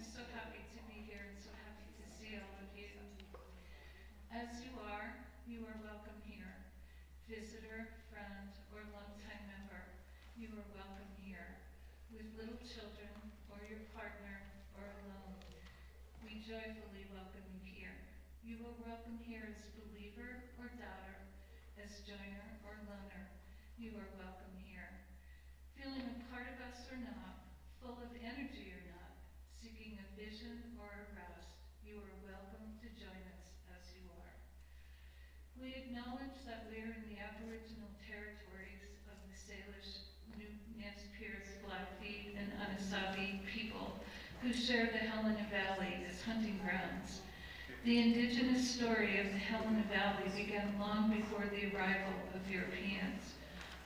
so happy to be here and so happy to see all of you. As you are welcome here. Visitor, friend, or longtime member, you are welcome here. With little children, or your partner, or alone, we joyfully welcome you here. You are welcome here as believer or doubter, as joiner or loner. You are welcome here. Feeling a part of us or not, full of energy or not, seeking a vision or a rest, you are welcome to join us as you are. We acknowledge that we are in the Aboriginal territories of the Salish, Nez Perce, Blackfeet, and Anasazi people who share the Helena Valley as hunting grounds. The indigenous story of the Helena Valley began long before the arrival of Europeans.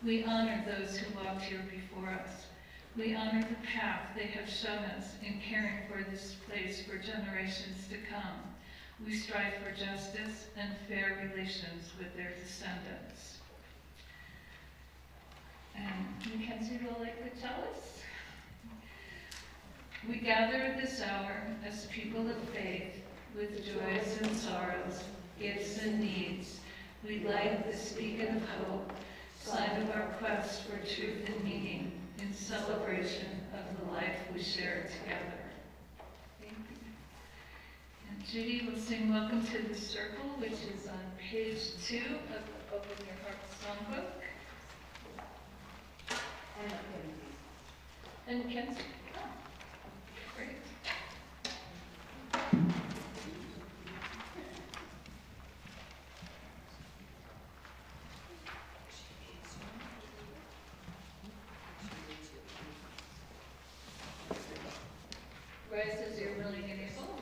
We honor those who walked here before us. We honor the path they have shown us in caring for this place for generations to come. We strive for justice and fair relations with their descendants. And Mackenzie will like to tell us. We gather at this hour as people of faith with joys and sorrows, gifts and needs. We light this beacon of hope, sign of our quest for truth and meaning in celebration of the life we share together. Thank you. And Judy will sing Welcome to the Circle, which is on page 2 of the Open Your Heart Songbook. And Mackenzie. Oh, great. Ray says you're willing and able.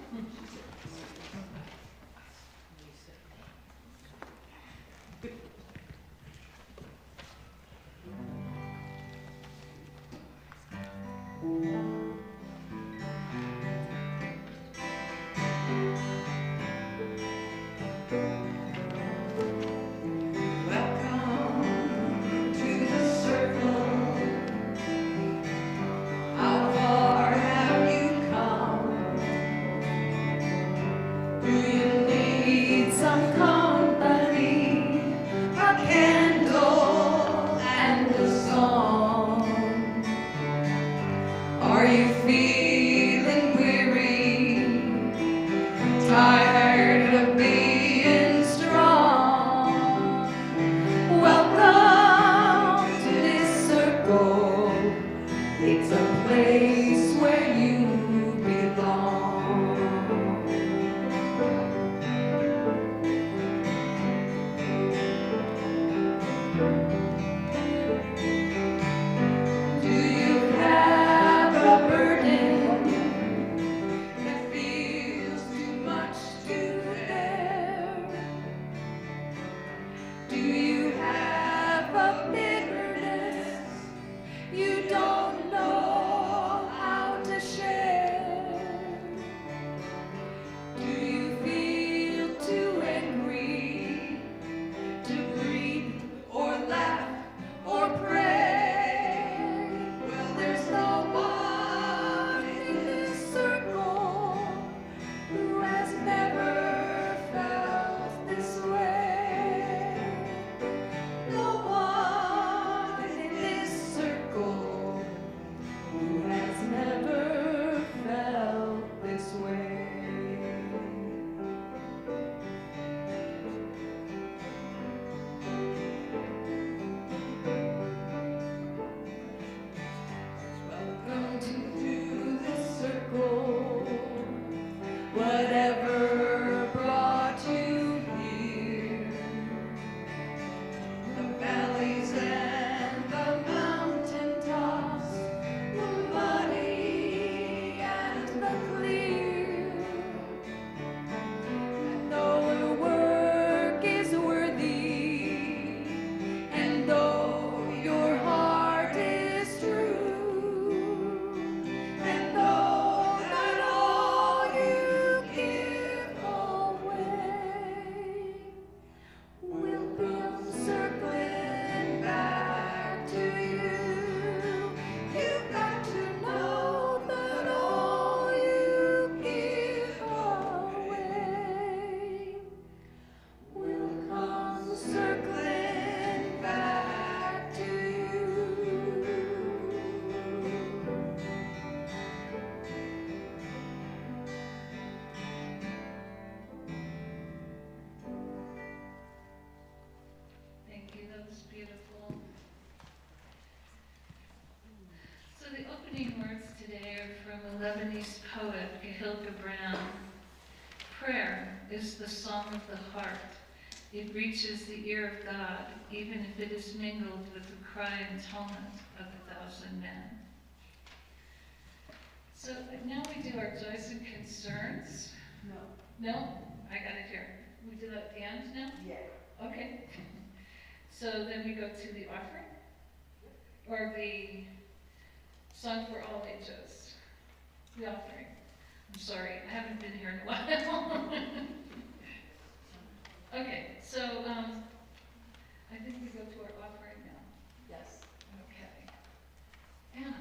You don't know today are from a Lebanese poet, Gahil Gibran. Prayer is the song of the heart. It reaches the ear of God, even if it is mingled with the cry and tumult of 1,000 men. So now we do our joys and concerns. No? I got it here. We do that at the end now? Yeah. Okay. So then we go to the offering, or the song for all ages. The offering. I'm sorry, I haven't been here in a while. Okay, so I think we go to our offering now. Yes. Okay. Anna,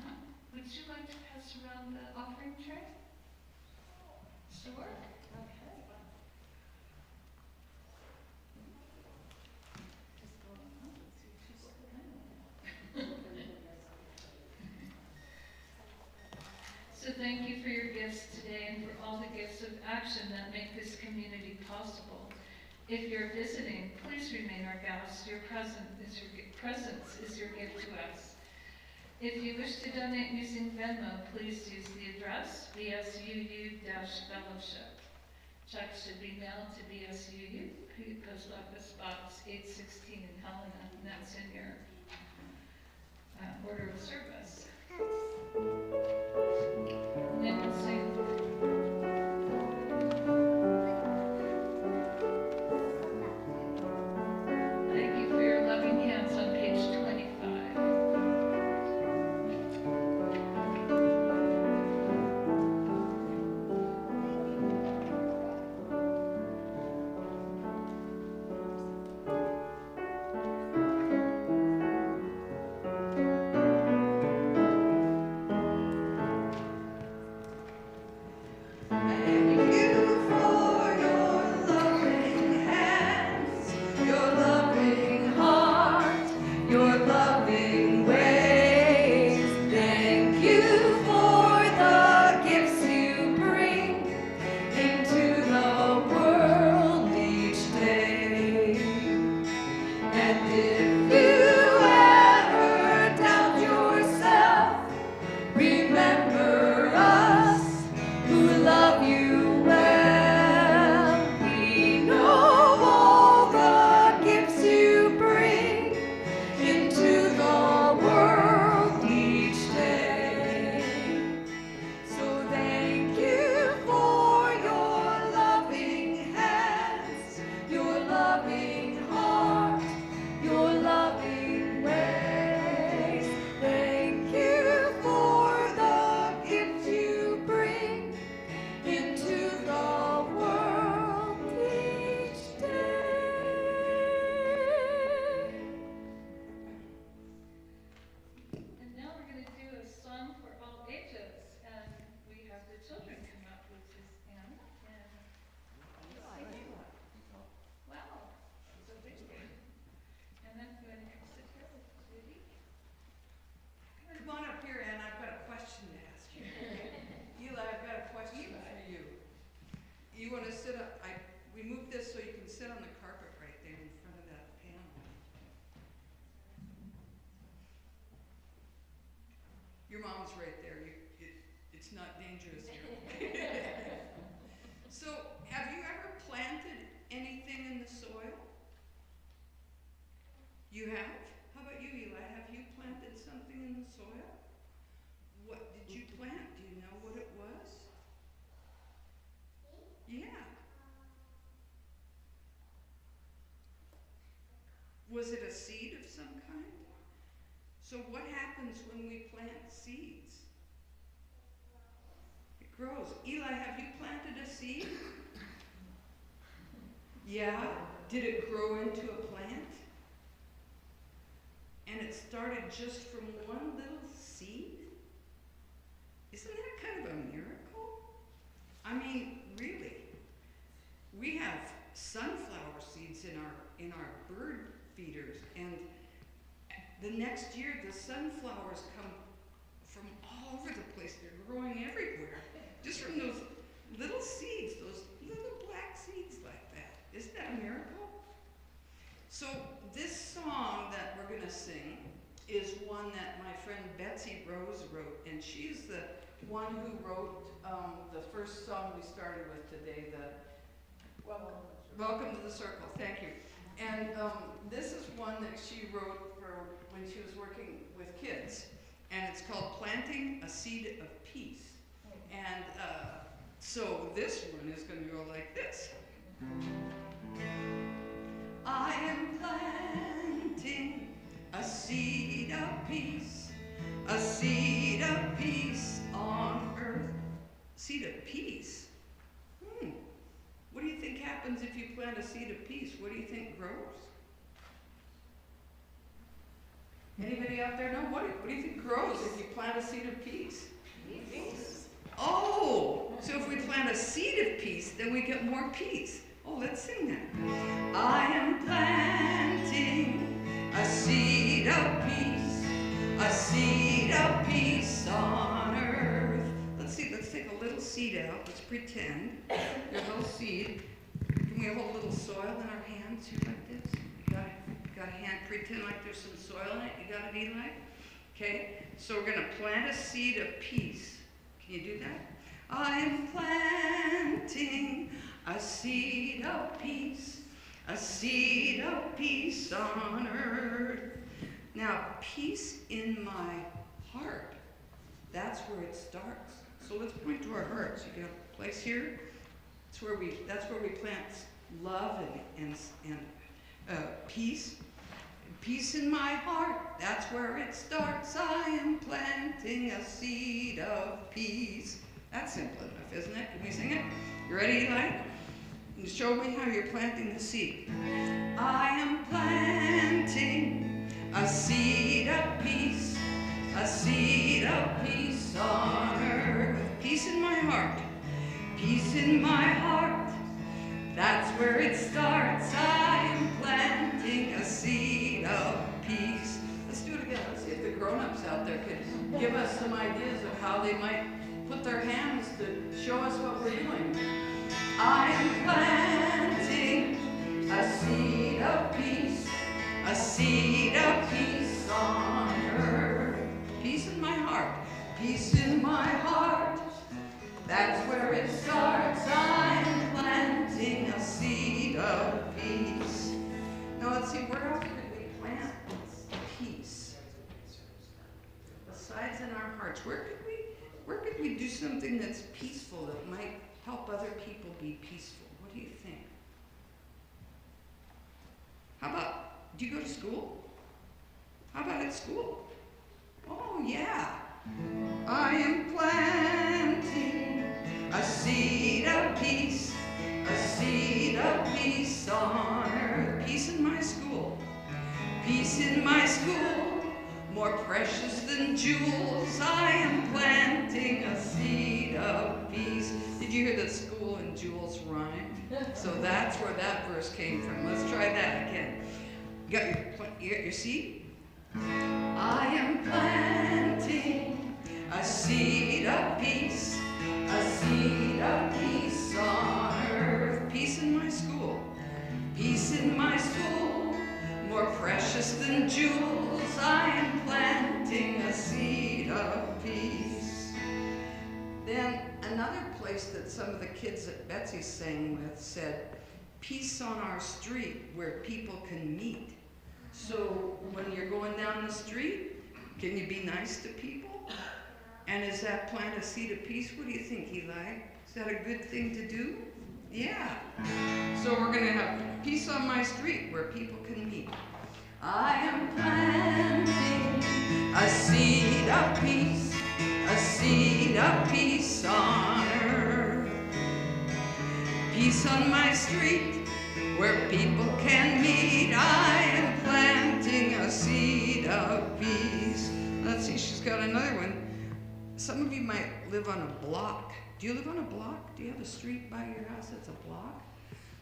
would you like to pass around the offering tray? Sure. Okay. Just go on. Let's see if she's So thank you for your gifts today and for all the gifts of action that make this community possible. If you're visiting, please remain our guest. Your presence is your gift to us. If you wish to donate using Venmo, please use the address BSUU-Fellowship. Checks should be mailed to BSUU, Post Office Box 816 in Helena, and that's in your order of service. And then we'll sing. Thank you for your loving hands on page 25. Your mom's right there. It's not dangerous here. So, have you ever planted anything in the soil? You have? How about you, Eli? Have you planted something in the soil? What did you plant? Do you know what it was? Yeah. Was it a seed of some kind? So what happens when we plant seeds? It grows. Eli, have you planted a seed? Yeah? Did it grow into a plant? And it started just from one little seed? Isn't that kind of a miracle? I mean, really. We have sunflower seeds in our bird feeders, and the next year the sunflowers come from all over the place. They're growing everywhere, just from those little seeds, those little black seeds like that. Isn't that a miracle? So this song that we're going to sing is one that my friend Betsy Rose wrote, and she's the one who wrote the first song we started with today, Welcome to the Circle, thank you. And this is one that she wrote for when she was working with kids, and it's called Planting a Seed of Peace. And so this one is going to go like this. I am planting a seed of peace on earth. Seed of peace? What do you think happens if you plant a seed of peace? What do you think grows? Anybody out there know? What do you think grows if you plant a seed of peace? Peace. Oh, so if we plant a seed of peace, then we get more peace. Oh, let's sing that. I am planting a seed of peace on earth. Let's see, let's take a little seed out. Let's pretend. Your little seed. Can we hold a little soil in our hands here like this? You got a hand, pretend like there's some soil in it. You got it, Eli? Okay, so we're going to plant a seed of peace. Can you do that? I am planting a seed of peace on earth. Now, peace in my heart, that's where it starts. So let's point to our hearts. You got a place here? That's where we plant love and peace. Peace in my heart, that's where it starts. I am planting a seed of peace. That's simple enough, isn't it? Can we sing it? You ready, Eli? And show me how you're planting the seed. I am planting a seed of peace on earth. Peace in my heart, that's where it starts. I am planting a seed of peace. Let's do it again. Let's see if the grown-ups out there could give us some ideas of how they might put their hands to show us what we're doing. I am planting a seed of peace on earth. Peace in my heart, that's where it starts. I am planting a seed of peace. Now let's see, where else could we plant peace? Besides in our hearts, where could we do something that's peaceful that might help other people be peaceful? What do you think? How about, do you go to school? How about at school? Oh, yeah. I am planting a seed of peace on earth. Peace in my school, more precious than jewels. I am planting a seed of peace. Did you hear that school and jewels rhyme? So that's where that verse came from. Let's try that again. You got your seed? I am planting a seed of peace on earth. Peace in my school, more precious than jewels. I am planting a seed of peace. Then another place that some of the kids that Betsy sang with said, peace on our street where people can meet. So when you're going down the street, can you be nice to people? And is that plant a seed of peace? What do you think, Eli? Is that a good thing to do? Yeah. So we're going to have peace on my street where people can meet. I am planting a seed of peace on earth. Peace on my street where people can meet. I am planting a seed of peace. Let's see, she's got another one. Some of you might live on a block. Do you live on a block? Do you have a street by your house that's a block?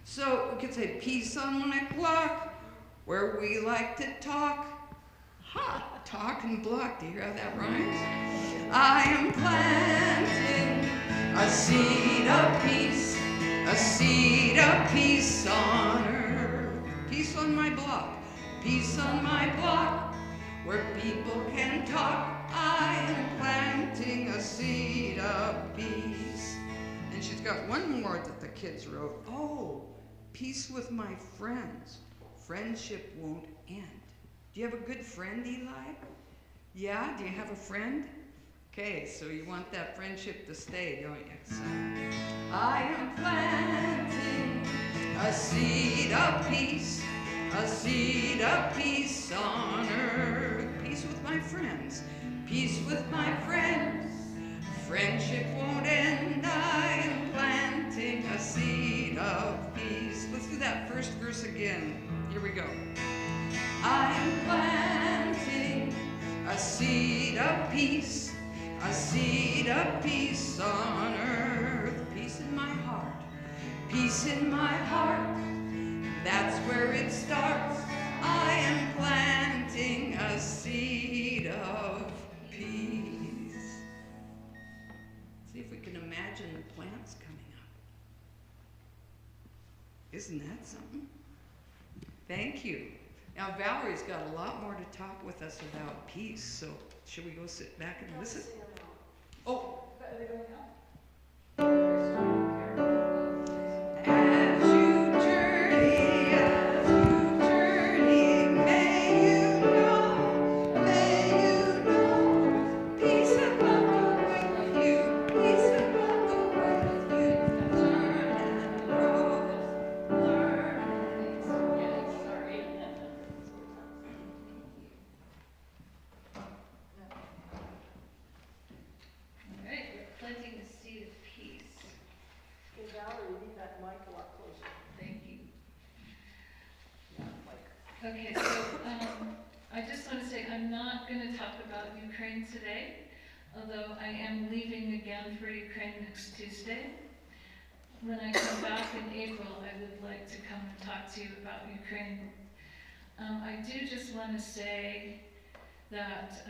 So we could say, peace on my block, where we like to talk. Ha! Talk and block. Do you hear how that rhymes? I am planting a seed of peace on earth. Peace on my block, where people can talk. I am planting a seed of peace. And she's got one more that the kids wrote. Oh, peace with my friends. Friendship won't end. Do you have a good friend, Eli? Yeah? Do you have a friend? Okay, so you want that friendship to stay, don't you? So, I am planting a seed of peace on earth. Peace with my friends, peace with my friends. Friendship won't end. I am planting a seed of peace. Let's do that first verse again. Here we go. I am planting a seed of peace on earth. Peace in my heart, peace in my heart. That's where it starts. I am planting a seed of peace. See if we can imagine the plants coming up. Isn't that something? Thank you. Now Valerie's got a lot more to talk with us about peace, so should we go sit back and listen? Oh. As you journey, may you know, peace and love go with you, peace and love go with you. Learn and grow, learn and grow. All right, we're planting the seed of peace. Hey Valerie, you need that mic a lot closer. Thank you. Yeah, like. Okay, so I just want to say I'm not going to talk about Ukraine today, although I am leaving again for Ukraine next Tuesday. When I come back in April, I would like to come and talk to you about Ukraine. I do just want to say that,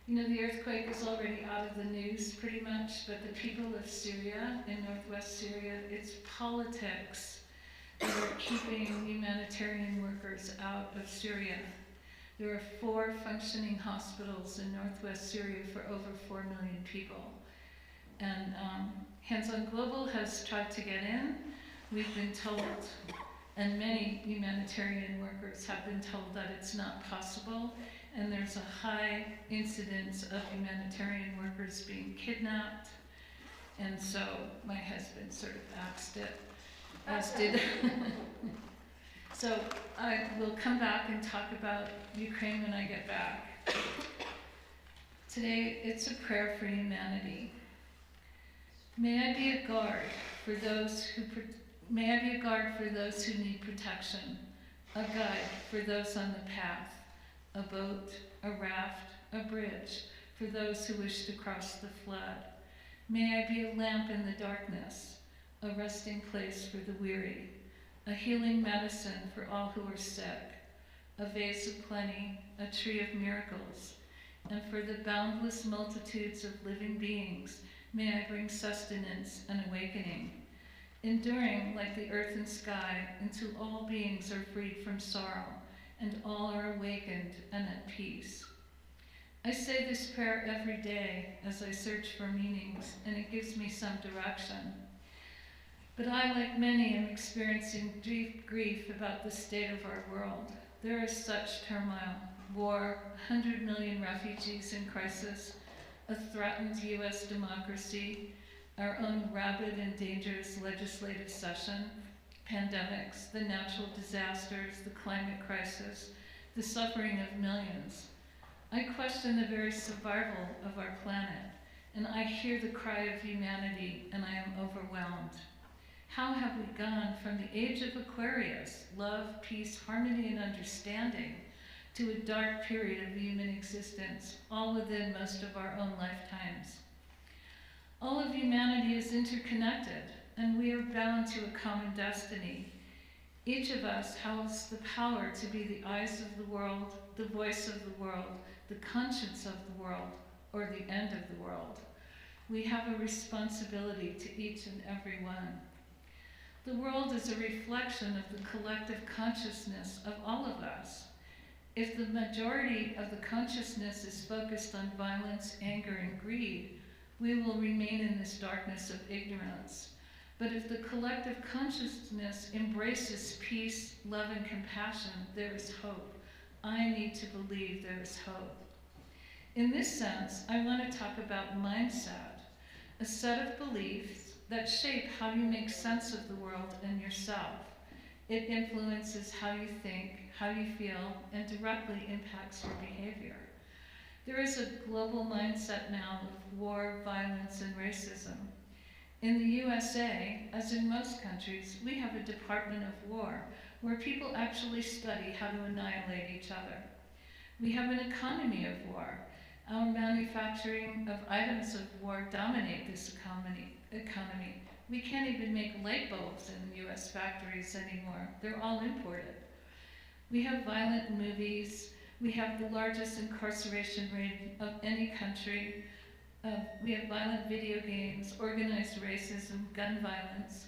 the earthquake is already out of the news pretty much, but the people of Syria, in northwest Syria, it's politics that are keeping humanitarian workers out of Syria. There are 4 functioning hospitals in northwest Syria for over 4 million people. And Hands on Global has tried to get in. We've been told, and many humanitarian workers have been told that it's not possible, and there's a high incidence of humanitarian workers being kidnapped. And so my husband sort of axed it, as did. So I will come back and talk about Ukraine when I get back. Today, it's a prayer for humanity. May I be a guard for those who need protection, a guide for those on the path, a boat, a raft, a bridge for those who wish to cross the flood. May I be a lamp in the darkness, a resting place for the weary, a healing medicine for all who are sick, a vase of plenty, a tree of miracles, and for the boundless multitudes of living beings, may I bring sustenance and awakening, enduring like the earth and sky, until all beings are freed from sorrow, and all are awakened and at peace. I say this prayer every day as I search for meanings, and it gives me some direction. But I, like many, am experiencing deep grief about the state of our world. There is such turmoil, war, 100 million refugees in crisis, a threatened U.S. democracy, our own rapid and dangerous legislative session, pandemics, the natural disasters, the climate crisis, the suffering of millions. I question the very survival of our planet, and I hear the cry of humanity, and I am overwhelmed. How have we gone from the age of Aquarius, love, peace, harmony, and understanding, to a dark period of human existence, all within most of our own lifetimes? All of humanity is interconnected, and we are bound to a common destiny. Each of us has the power to be the eyes of the world, the voice of the world, the conscience of the world, or the end of the world. We have a responsibility to each and every one. The world is a reflection of the collective consciousness of all of us. If the majority of the consciousness is focused on violence, anger, and greed, we will remain in this darkness of ignorance. But if the collective consciousness embraces peace, love, and compassion, there is hope. I need to believe there is hope. In this sense, I want to talk about mindset, a set of beliefs that shape how you make sense of the world and yourself. It influences how you think, how you feel, and directly impacts your behavior. There is a global mindset now of war, violence, and racism. In the USA, as in most countries, we have a Department of War where people actually study how to annihilate each other. We have an economy of war. Our manufacturing of items of war dominate this economy. We can't even make light bulbs in US factories anymore. They're all imported. We have violent movies. We have the largest incarceration rate of any country. We have violent video games, organized racism, gun violence.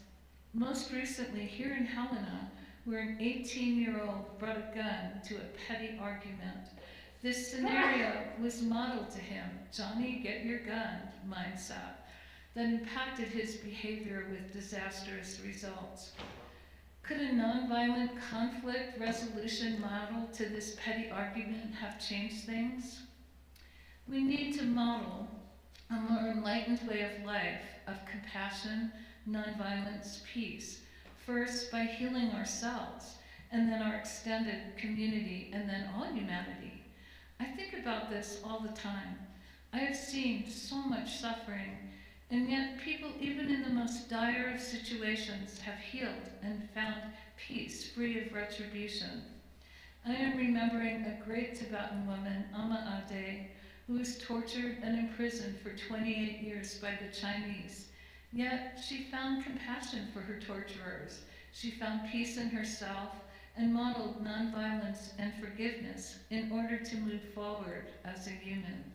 Most recently, here in Helena, where an 18-year-old brought a gun to a petty argument. This scenario was modeled to him, Johnny, get your gun mindset, that impacted his behavior with disastrous results. Could a nonviolent conflict resolution model to this petty argument have changed things? We need to model a more enlightened way of life, of compassion, nonviolence, peace, first by healing ourselves, and then our extended community, and then all humanity. I think about this all the time. I have seen so much suffering, and yet people, even in the most dire of situations, have healed and found peace free of retribution. I am remembering a great Tibetan woman, Ama Ade, who was tortured and imprisoned for 28 years by the Chinese. Yet she found compassion for her torturers. She found peace in herself and modeled nonviolence and forgiveness in order to move forward as a human.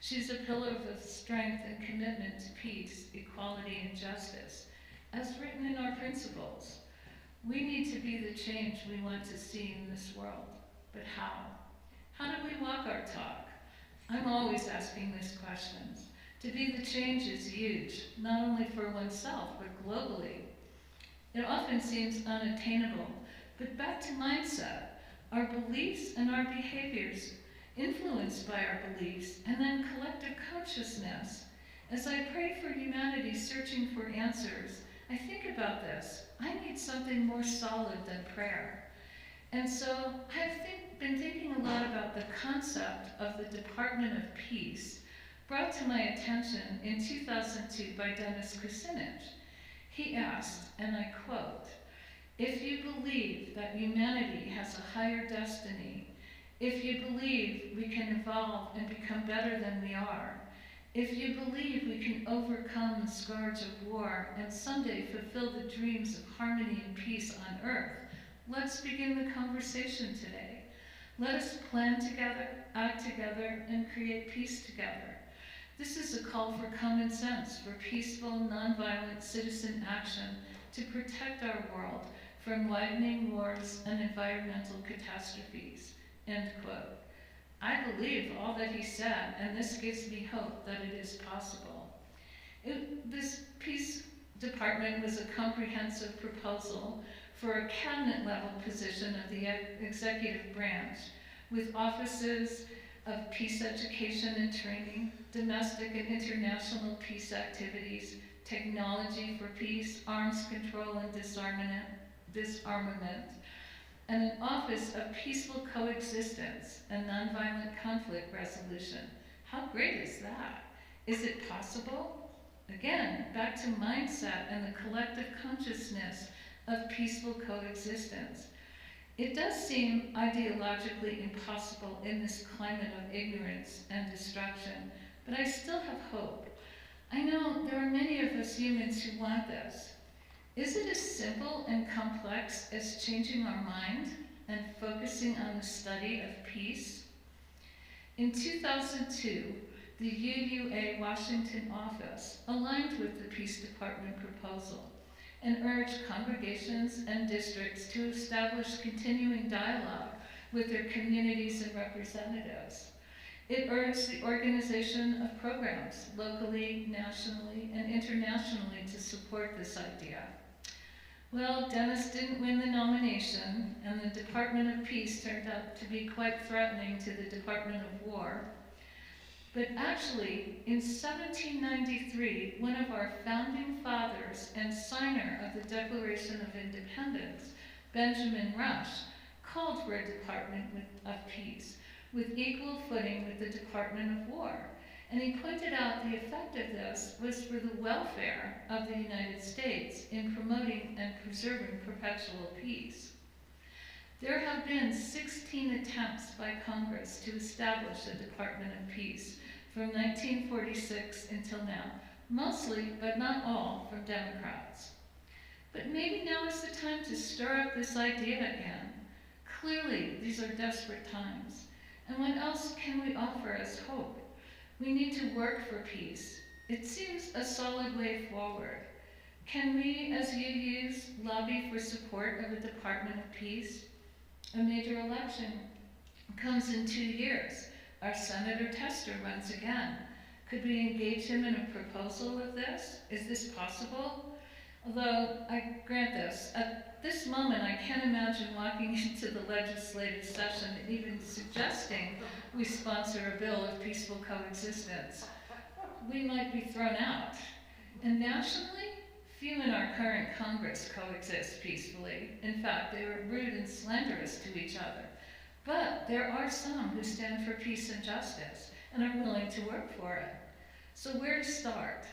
She's a pillar of strength and commitment to peace, equality, and justice, as written in our principles. We need to be the change we want to see in this world. But how? How do we walk our talk? I'm always asking these questions. To be the change is huge, not only for oneself, but globally. It often seems unattainable, but back to mindset, our beliefs and our behaviors influenced by our beliefs, and then collective consciousness. As I pray for humanity searching for answers, I think about this. I need something more solid than prayer. And so I've been thinking a lot about the concept of the Department of Peace, brought to my attention in 2002 by Dennis Kucinich. He asked, and I quote, "If you believe that humanity has a higher destiny, if you believe we can evolve and become better than we are, if you believe we can overcome the scourge of war and someday fulfill the dreams of harmony and peace on earth, let's begin the conversation today. Let us plan together, act together, and create peace together. This is a call for common sense, for peaceful, nonviolent citizen action to protect our world from widening wars and environmental catastrophes." End quote. I believe all that he said, and this gives me hope that it is possible. This peace department was a comprehensive proposal for a cabinet-level position of the executive branch, with offices of peace education and training, domestic and international peace activities, technology for peace, arms control and disarmament, and an office of peaceful coexistence and nonviolent conflict resolution. How great is that? Is it possible? Again, back to mindset and the collective consciousness of peaceful coexistence. It does seem ideologically impossible in this climate of ignorance and destruction, but I still have hope. I know there are many of us humans who want this. Is it as simple and complex as changing our mind and focusing on the study of peace? In 2002, the UUA Washington office aligned with the Peace Department proposal and urged congregations and districts to establish continuing dialogue with their communities and representatives. It urged the organization of programs locally, nationally, and internationally to support this idea. Well, Dennis didn't win the nomination, and the Department of Peace turned out to be quite threatening to the Department of War. But actually, in 1793, one of our founding fathers and signer of the Declaration of Independence, Benjamin Rush, called for a Department of Peace with equal footing with the Department of War. And he pointed out the effect of this was for the welfare of the United States in promoting and preserving perpetual peace. There have been 16 attempts by Congress to establish a Department of Peace from 1946 until now, mostly, but not all, from Democrats. But maybe now is the time to stir up this idea again. Clearly, these are desperate times. And what else can we offer as hope? We need to work for peace. It seems a solid way forward. Can we, as UUs, lobby for support of a Department of Peace? A major election comes in 2 years. Our Senator Tester runs again. Could we engage him in a proposal of this? Is this possible? Although I grant this, at this moment I can't imagine walking into the legislative session and even suggesting we sponsor a bill of peaceful coexistence. We might be thrown out. And nationally, few in our current Congress coexist peacefully. In fact, they are rude and slanderous to each other. But there are some who stand for peace and justice and are willing to work for it. So where to start?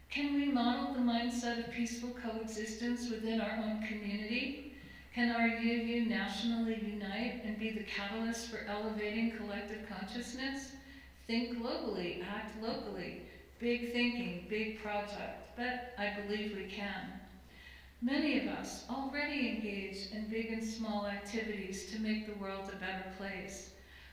Can we model the mindset of peaceful coexistence within our own community? Can our UU nationally unite and be the catalyst for elevating collective consciousness? Think globally, act locally. Big thinking, big project, but I believe we can. Many of us already engage in big and small activities to make the world a better place.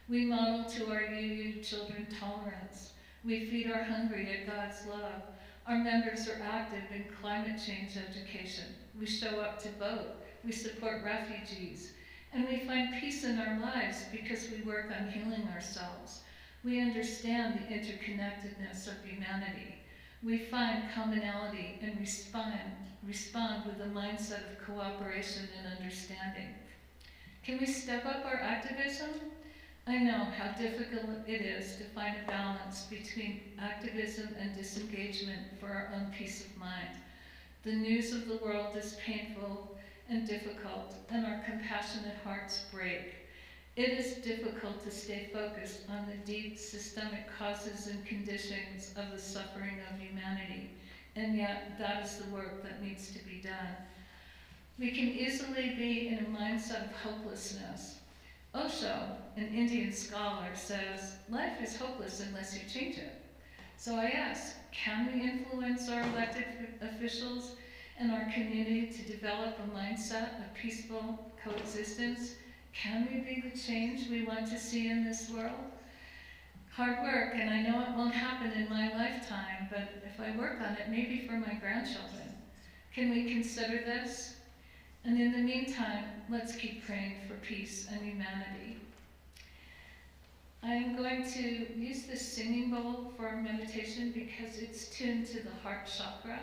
We model to our UU children tolerance. We feed our hungry at God's love. Our members are active in climate change education. We show up to vote. We support refugees. And we find peace in our lives because we work on healing ourselves. We understand the interconnectedness of humanity. We find commonality and respond with a mindset of cooperation and understanding. Can we step up our activism? I know how difficult it is to find a balance between activism and disengagement for our own peace of mind. The news of the world is painful and difficult, and our compassionate hearts break. It is difficult to stay focused on the deep systemic causes and conditions of the suffering of humanity, and yet that is the work that needs to be done. We can easily be in a mindset of hopelessness. Osho, an Indian scholar, says, life is hopeless unless you change it. So I ask, can we influence our elected officials and our community to develop a mindset of peaceful coexistence? Can we be the change we want to see in this world? Hard work, and I know it won't happen in my lifetime, but if I work on it, maybe for my grandchildren. Can we consider this? And in the meantime, let's keep praying for peace and humanity. I am going to use this singing bowl for our meditation because it's tuned to the heart chakra.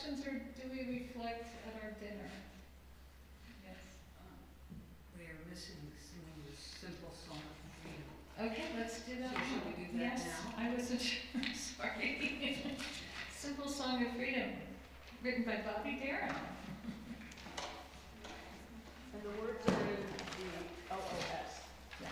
reflections, or do we reflect at our dinner? Yes. We are missing singing the simple song of freedom. Okay, let's do that. So should we do that Yes, now? I wasn't sure, sorry. Simple Song of Freedom, written by Bobby Darin. And the words are in the LOS. Yeah.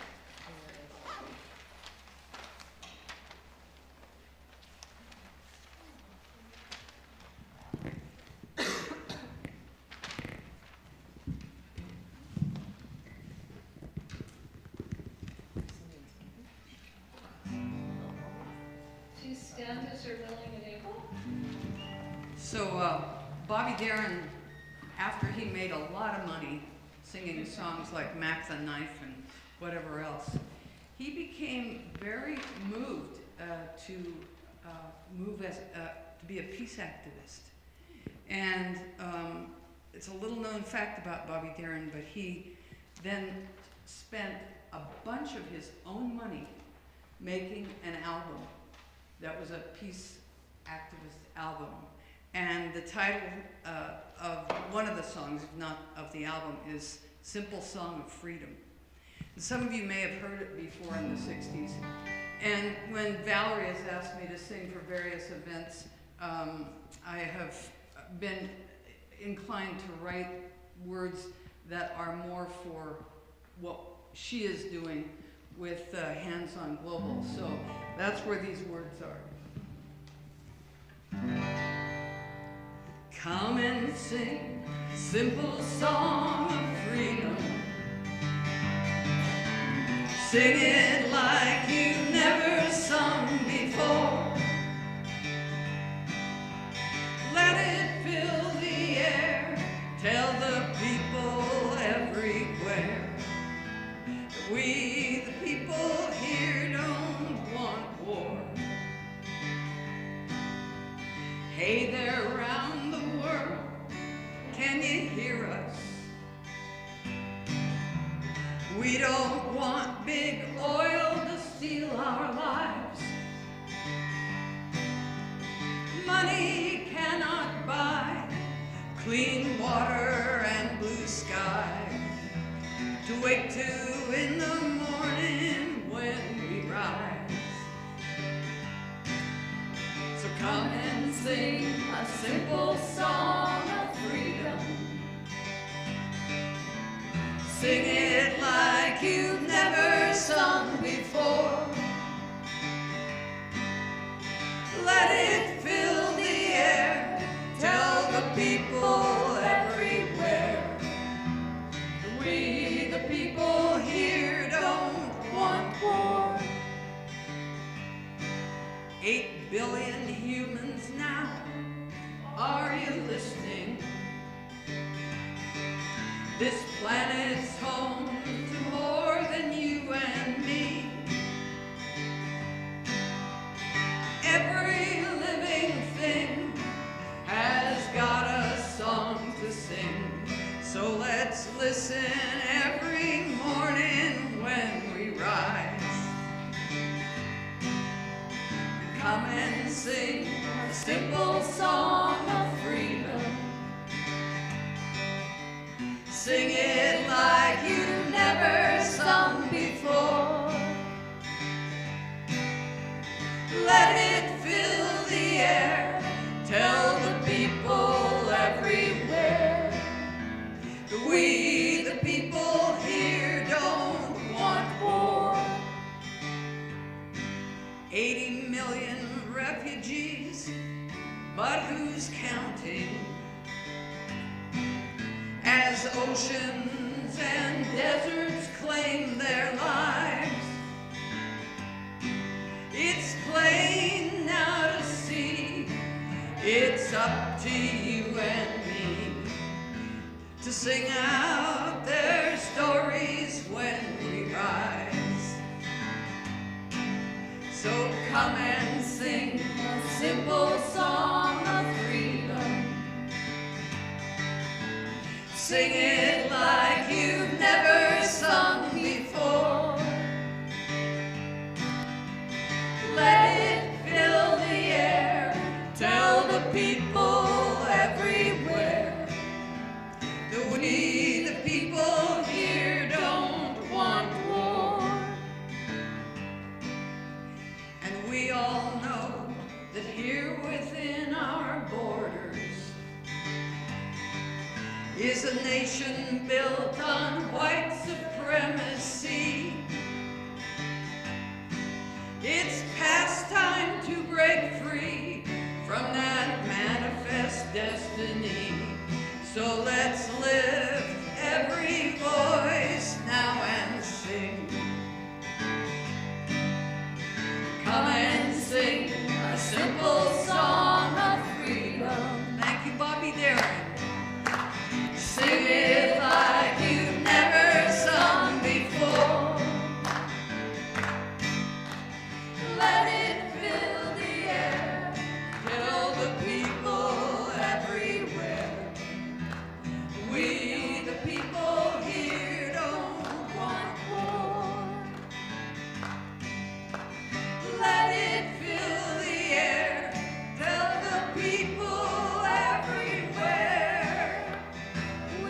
Do you stand as you're willing and able? So Bobby Darin, after he made a lot of money singing songs like Mac the Knife and whatever else, he became very moved to move as to be a peace activist. And it's a little known fact about Bobby Darin, but he then spent a bunch of his own money making an album that was a peace activist album. And the title of one of the songs, if not of the album, is Simple Song of Freedom. And some of you may have heard it before in the 60s. And when Valerie has asked me to sing for various events, I have been inclined to write words that are more for what she is doing with Hands on Global. So that's where these words are. Come and sing a simple song of freedom. Sing it like you've never sung before. Let it fill the air. Tell the people everywhere that we, the people here, don't want war. Hey there around the world, can you hear us? We don't want big oil to steal our lives. Money cannot buy clean water and blue sky to wake to in the morning when we rise. So come and sing a simple song of freedom. Sing it like you've never sung before. Let it fill the air. Tell the people everywhere that we, the people here, don't want war. 8 billion humans now, are you listening? This planet's home to more than you and me. Every living thing has got a song to sing. So let's listen every morning when we rise. Come and sing a simple song of freedom. Sing it like you've never sung before. Let it fill the air. Tell the people everywhere that we, the people here, don't want war. 80 million refugees, but who's counting? As oceans and deserts claim their lives, it's plain now to see. It's up to you and me to sing out their stories when we rise. So come and sing a simple song of freedom. Sing it like you've never sung before. Let it fill the air. Tell the people everywhere is a nation built on white supremacy. It's past time to break free from that manifest destiny. So let's lift every voice now and sing. Come and sing a simple song of freedom. Thank you, Bobby Darin. Sing it like you've never sung before. Let it fill the air. Tell the people everywhere. We, the people here, don't want war. Let it fill the air. Tell the people everywhere.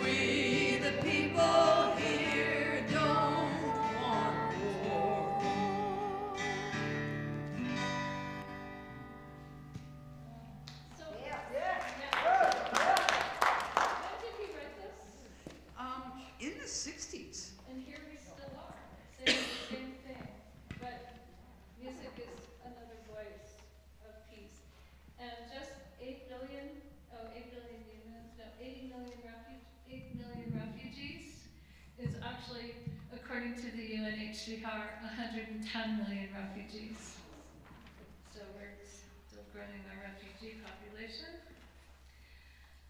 We, the people here, don't want war. So, Yeah. when did he write this? In the 60s. And here we still are, saying the same thing. But music is another voice of peace. And just 8 billion humans, no, 80 million 8 million refugees is actually, according to the UNHCR, 110 million refugees. So we're still growing our refugee population.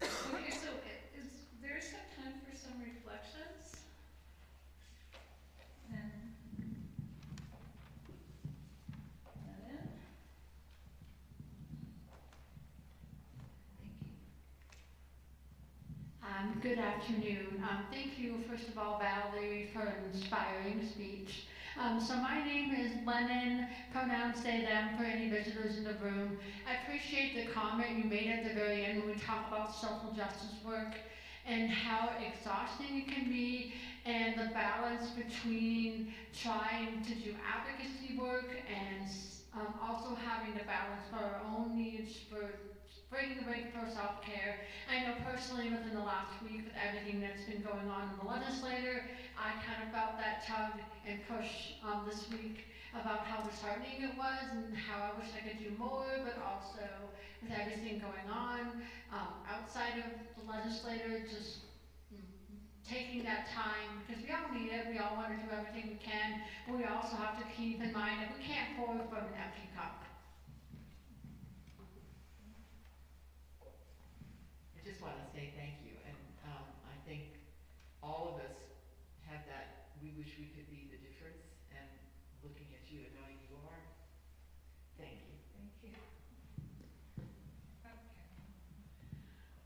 Okay, so is there some time for some reflections? And that in? Thank you. Good afternoon. Thank you, first of all, Valerie, for an inspiring speech. So my name is Lennon, pronouns they, them, for any visitors in the room. I appreciate the comment you made at the very end when we talk about social justice work and how exhausting it can be, and the balance between trying to do advocacy work and also having the balance for our own needs for bringing the weight for self-care. I know personally within the last week with everything that's been going on in the legislature, I kind of felt that tug and push this week about how disheartening it was and how I wish I could do more, but also with everything going on outside of the legislature, just taking that time, because we all need it, we all want to do everything we can, but we also have to keep in mind that we can't pour from an empty cup. I just want to say thank you, and I think all of us have that, we wish we could be the difference, and looking at you and knowing you are, thank you. Thank you.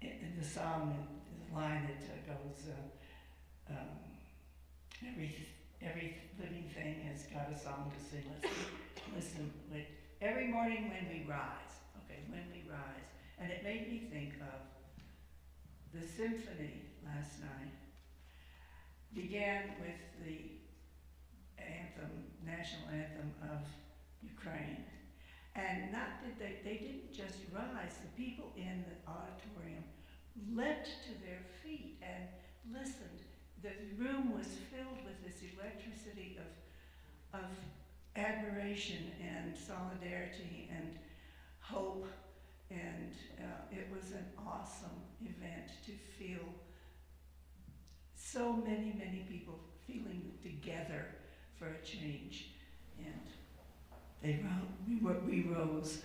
Okay. In the song, the line that goes, every living thing has got a song to sing. Let's listen. Every morning when we rise, and it made me think of the symphony last night. Began with the anthem, national anthem of Ukraine, and not did they didn't just rise. The people in the auditorium leapt to their feet and listened. The room was filled with this electricity of admiration and solidarity and hope, and it was an awesome event to feel so many people feeling together for a change, and we rose.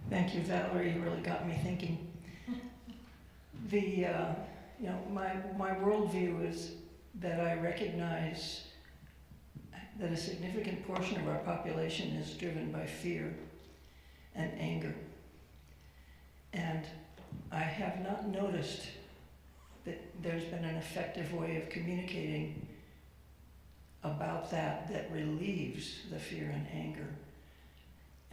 Thank you, Valerie. You really got me thinking. My worldview is that I recognize that a significant portion of our population is driven by fear and anger. And I have not noticed that there's been an effective way of communicating about that relieves the fear and anger.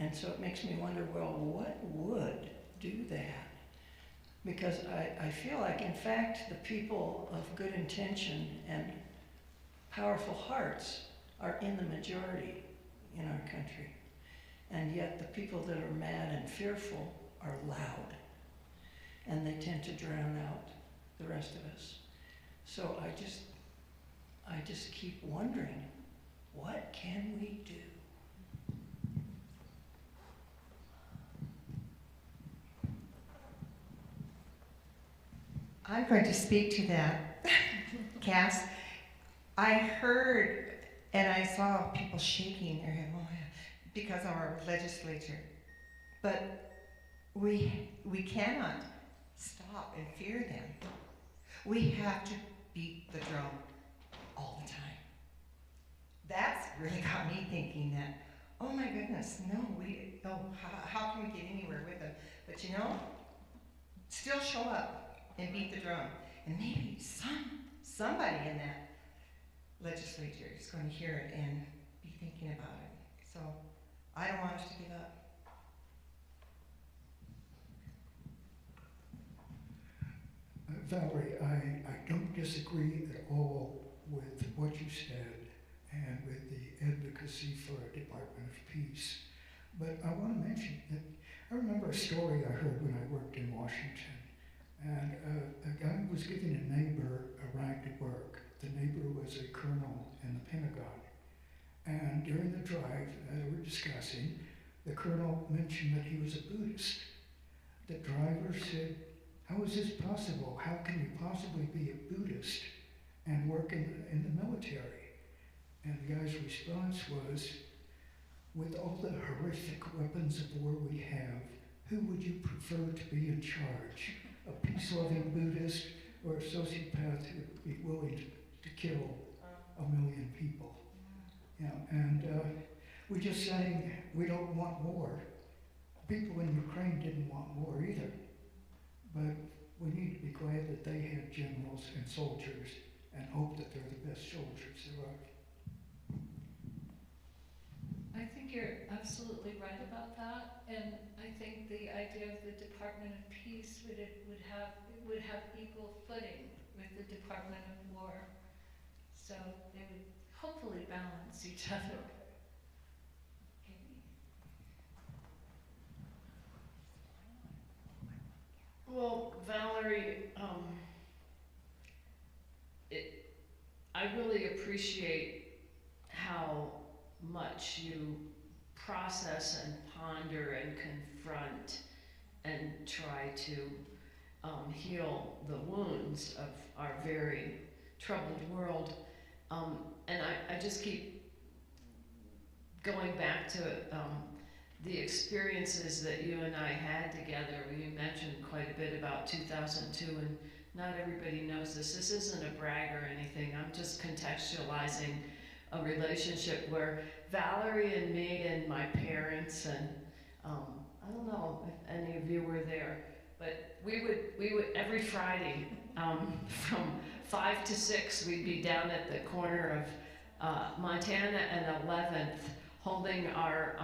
And so it makes me wonder, well, what would do that? Because I feel like, in fact, the people of good intention and powerful hearts are in the majority in our country. And yet the people that are mad and fearful are loud, and they tend to drown out the rest of us. So I just keep wondering, what can we do? I'm going to speak to that, Cass. I heard and I saw people shaking their head because of our legislature. But we cannot stop and fear them. We have to beat the drum all the time. That's really got me thinking that, oh my goodness, how can we get anywhere with them? But you know, still show up and beat the drum. And maybe somebody in that legislature is going to hear it and be thinking about it. So I don't want us to give up. Valerie, I don't disagree at all with what you said and with the advocacy for a Department of Peace. But I want to mention that I remember a story I heard when I worked in Washington. And a guy was giving a neighbor a ride to work. The neighbor was a colonel in the Pentagon. And during the drive they were discussing, the colonel mentioned that he was a Buddhist. The driver said, "How is this possible? How can you possibly be a Buddhist and work in the military?" And the guy's response was, "With all the horrific weapons of war we have, who would you prefer to be in charge? A peace-loving Buddhist or a sociopath who would be willing to kill 1 million people?" Yeah, and we're just saying we don't want war. People in Ukraine didn't want war either. But we need to be glad that they had generals and soldiers and hope that they're the best soldiers there are. I think you're absolutely right about that, and I think the idea of the Department of Peace would have equal footing with the Department of War, so they would hopefully balance each other. Well, Valerie, I really appreciate how much you process and ponder and confront and try to heal the wounds of our very troubled world. And I just keep going back to the experiences that you and I had together. You mentioned quite a bit about 2002, and not everybody knows this. This isn't a brag or anything. I'm just contextualizing a relationship where Valerie and me and my parents and I don't know if any of you were there, but we would every Friday from 5 to 6 we'd be down at the corner of Montana and 11th holding our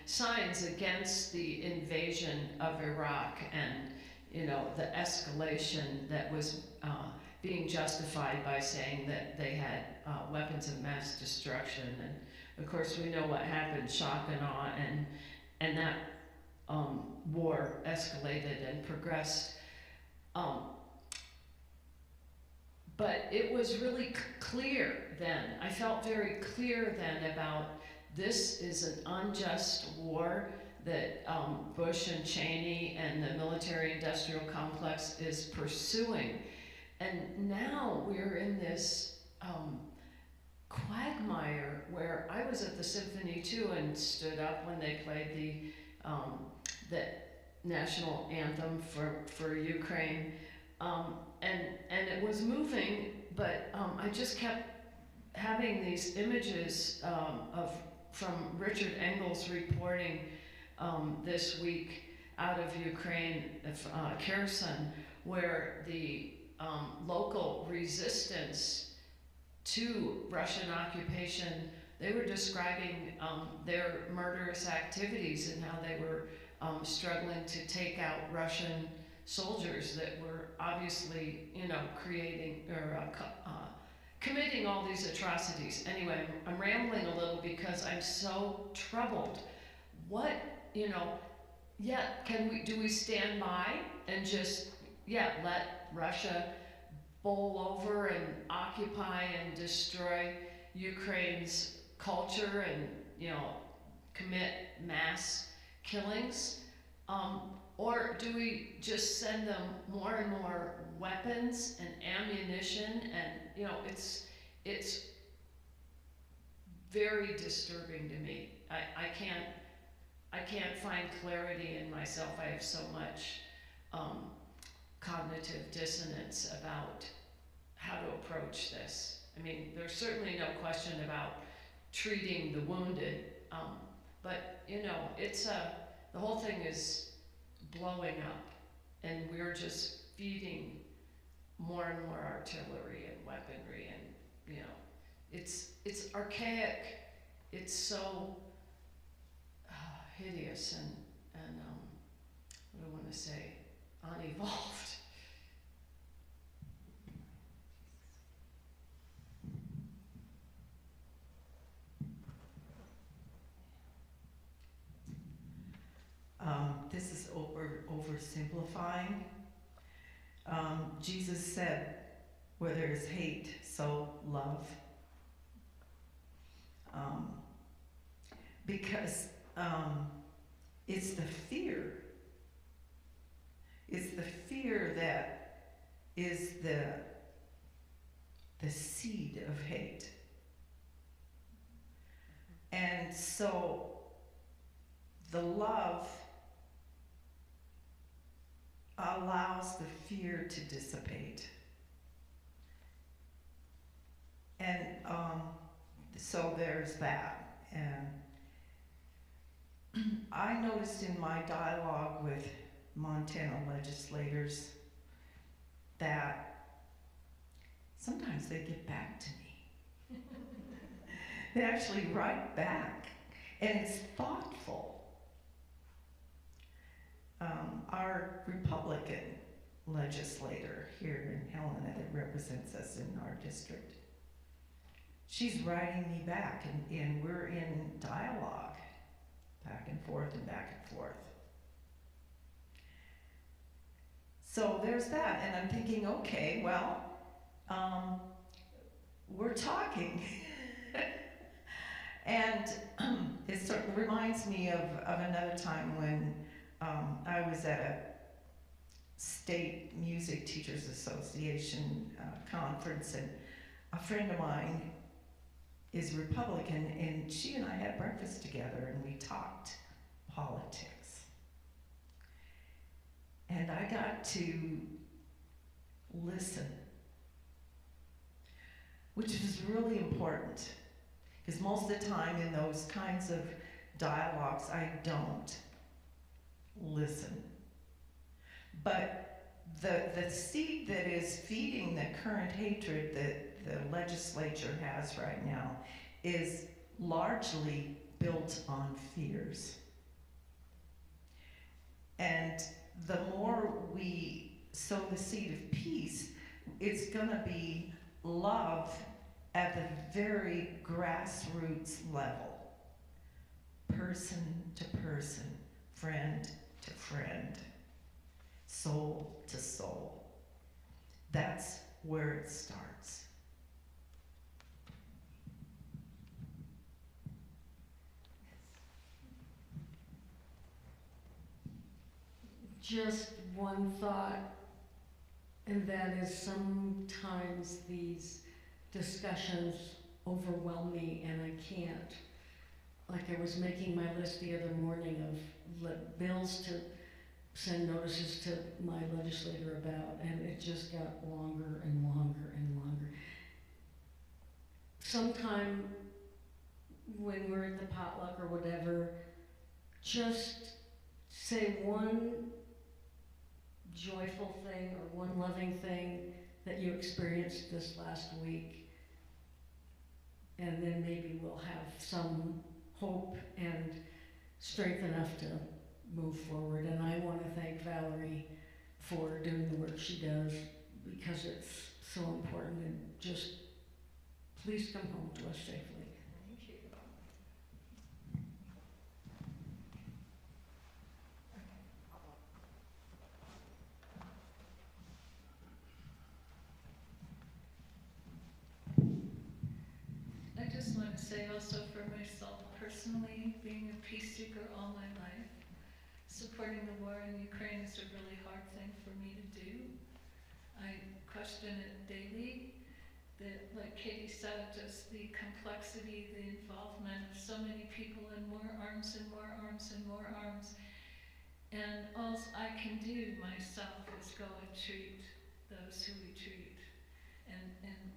signs against the invasion of Iraq and, you know, the escalation that was being justified by saying that they had weapons of mass destruction. And of course we know what happened, shock and awe, and that war escalated and progressed. But it was really clear then, I felt very clear then about this is an unjust war that Bush and Cheney and the military-industrial complex is pursuing. And now we're in this quagmire where I was at the symphony too and stood up when they played the national anthem for Ukraine. And it was moving, but I just kept having these images from Richard Engel's reporting this week out of Ukraine, Kherson, where the local resistance to Russian occupation, they were describing their murderous activities and how they were struggling to take out Russian soldiers that were obviously, you know, creating or committing all these atrocities. Anyway, I'm rambling a little because I'm so troubled. What, you know, do we stand by and just, let Russia bowl over and occupy and destroy Ukraine's culture and, commit mass killings? Or do we just send them more and more weapons and ammunition? And, it's very disturbing to me. I can't find clarity in myself. I have so much cognitive dissonance about how to approach this. I mean, there's certainly no question about treating the wounded, but it's the whole thing is blowing up, and we're just feeding more and more artillery and weaponry, and it's archaic. It's so hideous and what do I want to say, unevolved. This is oversimplifying. Jesus said, where there is hate, sow love. Because it's the fear. It's the fear that is the seed of hate. And so the love allows the fear to dissipate. And so there's that. And I noticed in my dialogue with Montana legislators that sometimes they get back to me. They actually write back, and it's thoughtful. Our Republican legislator here in Helena that represents us in our district, she's writing me back, and we're in dialogue, back and forth and back and forth. So there's that, and I'm thinking, okay, well, we're talking. And it sort of reminds me of another time when I was at a State Music Teachers Association conference, and a friend of mine is Republican, and she and I had breakfast together, and we talked politics. And I got to listen, which was really important, because most of the time in those kinds of dialogues, I don't listen. But the seed that is feeding the current hatred that the legislature has right now is largely built on fears. And the more we sow the seed of peace, it's gonna be love at the very grassroots level, person to person, friend to friend, soul to soul. That's where it starts. Just one thought, and that is sometimes these discussions overwhelm me and I can't. Like I was making my list the other morning of bills to send notices to my legislator about, and it just got longer and longer and longer. Sometime when we're at the potluck or whatever, just say one joyful thing or one loving thing that you experienced this last week, and then maybe we'll have some hope and strength enough to move forward. And I want to thank Valerie for doing the work she does, because it's so important, and just please come home to us safely. Thank you. to say also for myself personally, being a peace seeker all my life, supporting the war in Ukraine is a really hard thing for me to do. I question it daily, that, like Katie said, just the complexity, the involvement of so many people and more arms and more arms and more arms. And all I can do myself is go and treat those who we treat and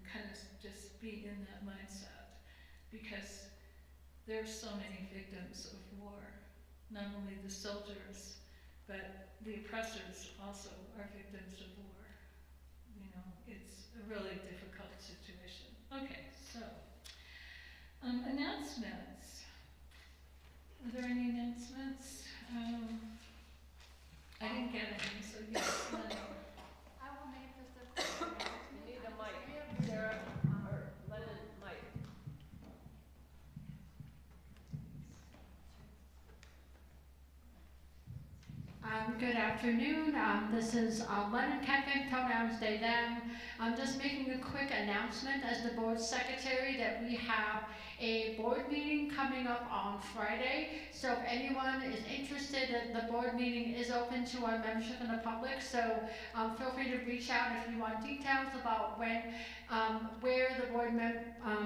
kind of just be in that mindset. Because there are so many victims of war. Not only the soldiers, but the oppressors also are victims of war. You know, it's a really difficult situation. Okay, so, announcements. Are there any announcements? I didn't get any, so yes, Lenny. I will make this a quick announcement. You need a mic, Sarah, or Lennon mic. Good afternoon. This is Lennon Kevin, pronouns they, them. I'm just making a quick announcement as the board secretary that we have a board meeting coming up on Friday. So if anyone is interested, the board meeting is open to our membership and the public. So feel free to reach out if you want details about when, where the board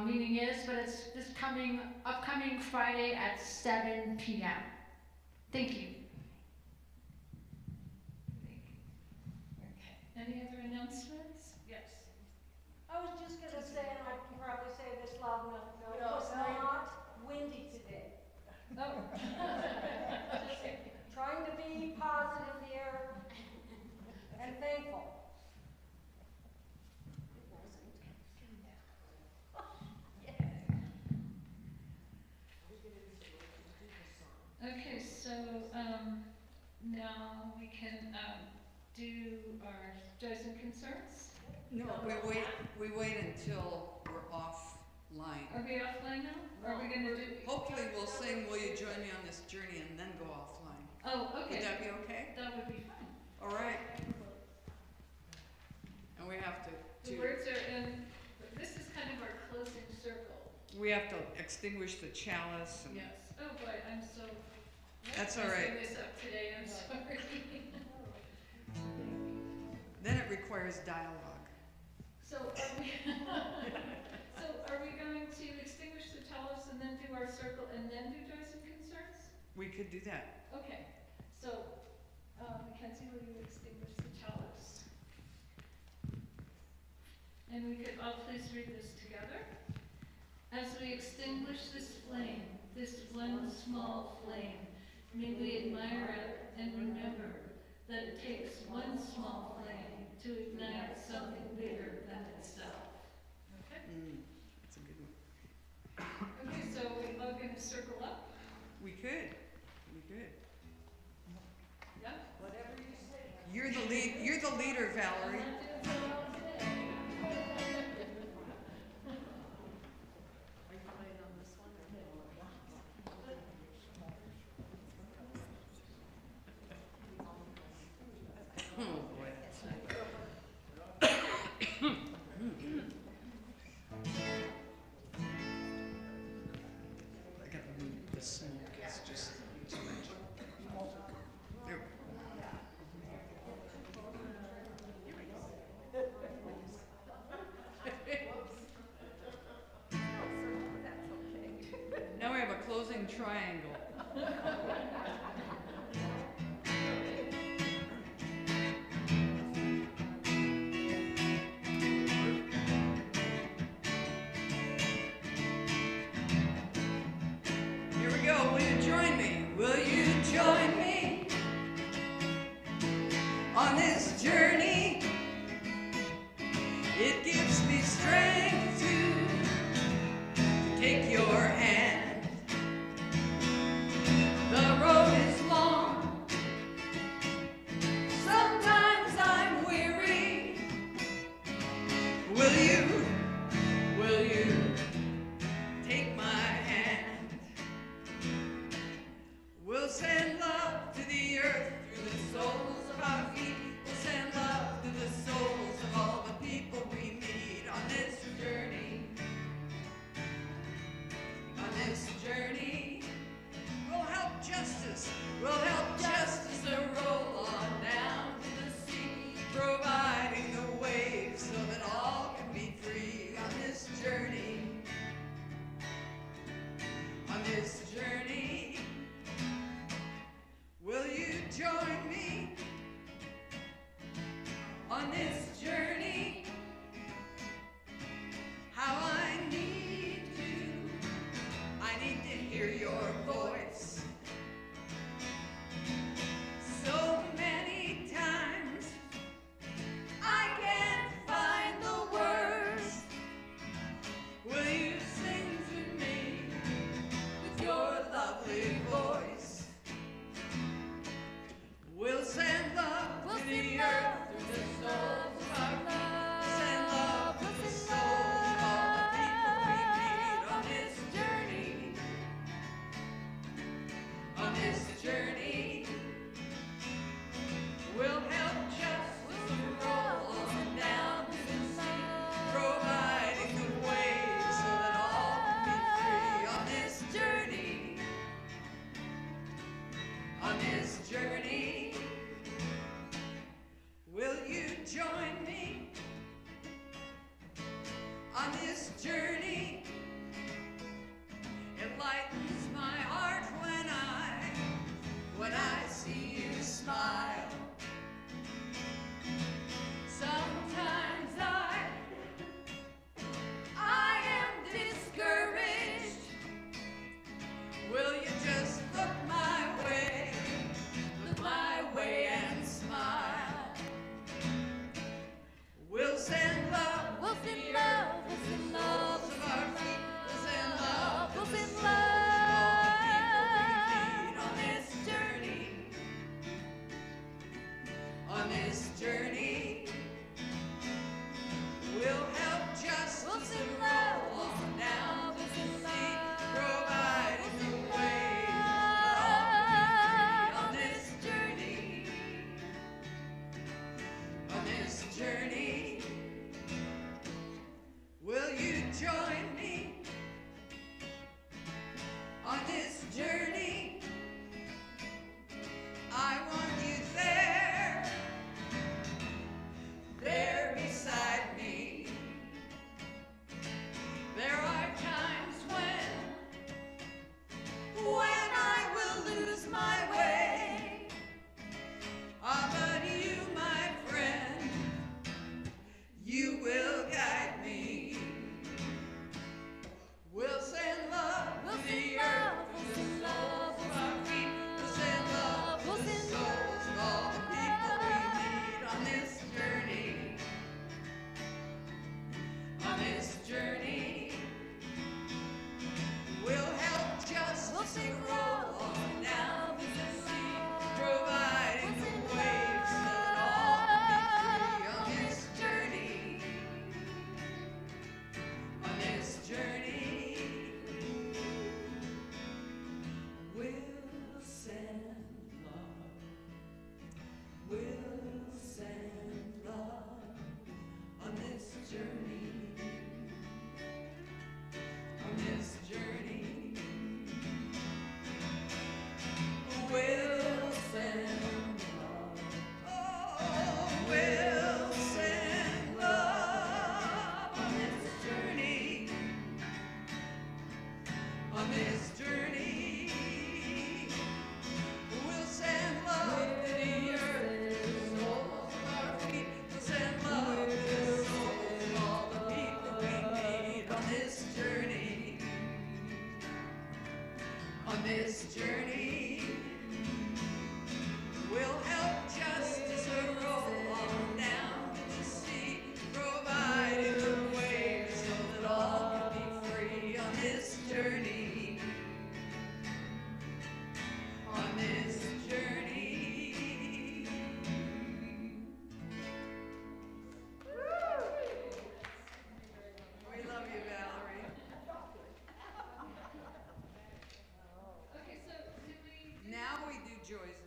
meeting is. But it's this upcoming Friday at 7 p.m. Thank you. Any other announcements? Yes. I was just gonna say, and I can probably say this loud enough, no, it No, was no. not windy today. Oh. Just trying to be positive here and thankful. Okay, so now we can do our joys and concerns. No, we wait until we're offline. Are we offline now? Are we gonna do? Hopefully we'll sing Will You Join Me on This Journey and then go offline. Oh, okay. Would that be okay? That would be fine. All right. And we have The words are in, this is kind of our closing circle. we have to extinguish the chalice and Yes. Oh boy, I'm so. That's all right. Messing this up today, I'm sorry. then it requires dialogue. So are we, so are we going to extinguish the chalice and then do our circle and then do joys and concerns? We could do that. Okay, so, Mackenzie, will you extinguish the chalice? And we could all please read this together. As we extinguish this flame, this one small flame, may we admire it and remember that it takes one small flame to ignite something bigger than itself. Okay? That's a good one. Okay, so we're all going to circle up? We could. Yeah? Whatever you say. You're the leader, Valerie. Oh boy. I gotta move the smoke. It's just too much. There. Now we have a closing triangle. Here we go. Will you join me? Will you join me on this journey? It gives me strength to take your hand. The road is long. Sometimes I'm weary. Will you take my hand? We'll send love to the earth through the soles of our feet. We'll send love to the souls of all the people we meet. on this journey. We'll help justice and roll on down to the sea, providing the way on this journey. On this journey, will you join me on this journey? I want you there, there beside me. There are times when I will lose my way. Ah, but you, my friend, you will guide me. We'll send love to the earth, we'll send love to our feet, we'll send love to the souls of all the people we meet on this journey. On this journey, we'll help justice roll on down to the sea, providing the waves so that all can be free on this journey. On this journey, we'll send love. We'll send love on this journey. On this journey, we'll send love. Oh, we'll send love on this journey. On this journey, we'll send love to the earth, to the soles of our feet. We'll send love to the souls of all the people we meet on this journey. On this journey, we'll help justice roll on down to the sea, providing the waves so that all can be free on this journey. On this journey. We love you, Valerie. Okay, so do we? Now we do Joy's